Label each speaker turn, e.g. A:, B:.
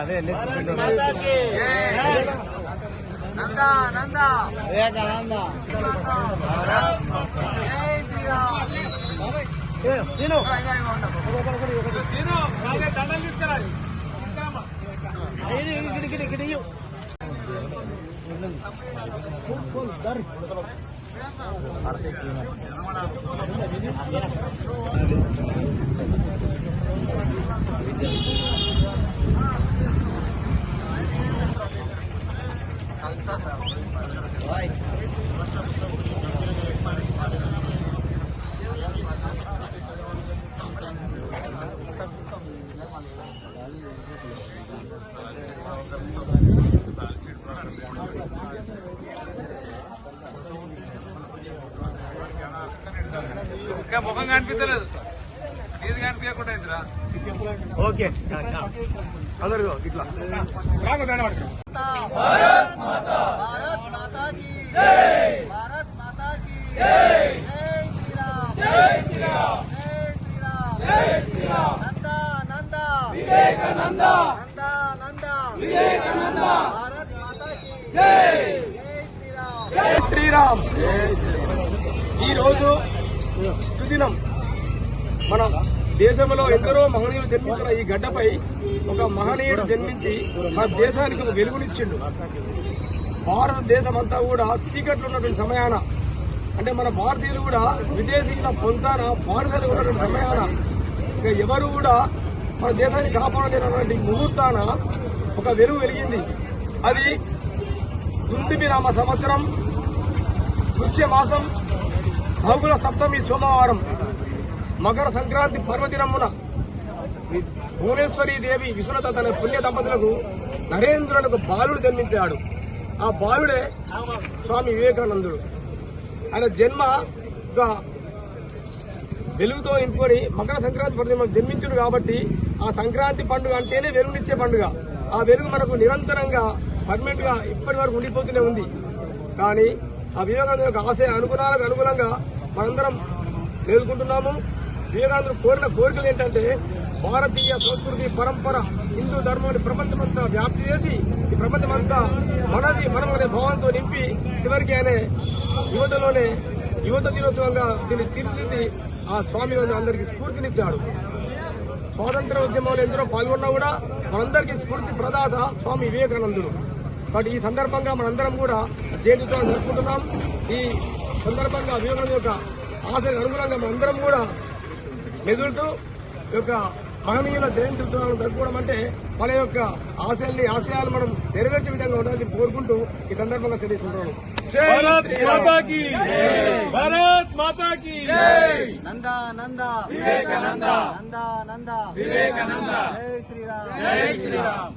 A: అదే
B: నందా నందా వివేకానంద దండలు తీసుకురాలి ఇంకా ముఖం కనిపించలేదు ఇది కనిపించకుండా ఇందిరా
A: ఓకే అందరు ఇట్లా
B: భారత్ మాతా కీ జై భారత్ మాతా కీ జై జై శ్రీరామ్ జై శ్రీరామ్ జై శ్రీరామ్ నందా నందా వివేకానంద నందా నందా వివేకానంద భారత్ మాతా కీ జై జై శ్రీరామ్
A: జై శ్రీరామ్. ఈ రోజు సుదినం మన దేశంలో ఎందరో మహనీయులు జన్మించిన ఈ గడ్డపై ఒక మహనీయుడు జన్మించి మన దేశానికి ఒక వెలుగునిచ్చిండు. భారతదేశం అంతా కూడా చీకట్లు ఉన్నటువంటి సమయాన, అంటే మన భారతీయులు కూడా విదేశీయుల పొంతాన బానిసలు ఉన్నటువంటి సమయాన ఇక ఎవరు కూడా మన దేశాన్ని కాపాడలేనటువంటి ముహూర్తాన ఒక వెలుగు వెలిగింది. అది దుందిమి నామ సంవత్సరం పుష్యమాసం బహుళ సప్తమి సోమవారం మకర సంక్రాంతి పర్వదినమున భువనేశ్వరీ దేవి విశ్వనాథ తన పుణ్య దంపతులకు నరేంద్రునికి బాలుడు జన్మించాడు. ఆ బాలుడే స్వామి వివేకానందుడు. ఆయన జన్మ వెలుగుతో నింపుకొని మకర సంక్రాంతి పర్వదినం జన్మించుడు కాబట్టి ఆ సంక్రాంతి పండుగ అంటేనే వెలుగునిచ్చే పండుగ. ఆ వెలుగు మనకు నిరంతరంగా పర్మనెంట్ గా ఇప్పటి వరకు ఉండిపోతూనే ఉంది. కానీ ఆ వివేకానంద యొక్క ఆశయ అనుగుణాలకు అనుగుణంగా మనందరం మేలుకుంటున్నాము. వివేకానందుడు కోరిన కోరికలు ఏంటంటే భారతీయ సంస్కృతి పరంపర హిందూ ధర్మాన్ని ప్రపంచమంతా వ్యాప్తి చేసి ఈ ప్రపంచమంతా మనది మనం అనే భావంతో నింపి చివరికి ఆయన యువతలోనే యువత దినోత్సవంగా దీన్ని తీర్చిదిద్ది ఆ స్వామి అందరికీ స్ఫూర్తినిచ్చాడు. స్వాతంత్ర ఉద్యమంలో ఎందరో పాల్గొన్నా కూడా మనందరికీ స్ఫూర్తి ప్రదాత స్వామి వివేకానందుడు. బట్ ఈ సందర్భంగా మనందరం కూడా జయంతితో జరుపుకుంటున్నాం. ఈ సందర్భంగా వివేకానంద యొక్క ఆశలకు అనుగుణంగా మనందరం కూడా మెదులుతూ ఈ యొక్క మహనీయుల జయంతి ఉత్సవాలను జరుపుకోవడం అంటే మన యొక్క ఆశయాలు మనం నెరవేర్చే విధంగా ఉండాలని కోరుకుంటూ ఈ సందర్భంగా తెలియజేస్తున్నాను.
B: భారత్ మాతా కీ జై నందా నందా వివేకానంద నందా నందా వివేకానంద జై శ్రీరామ్ జై శ్రీరామ్.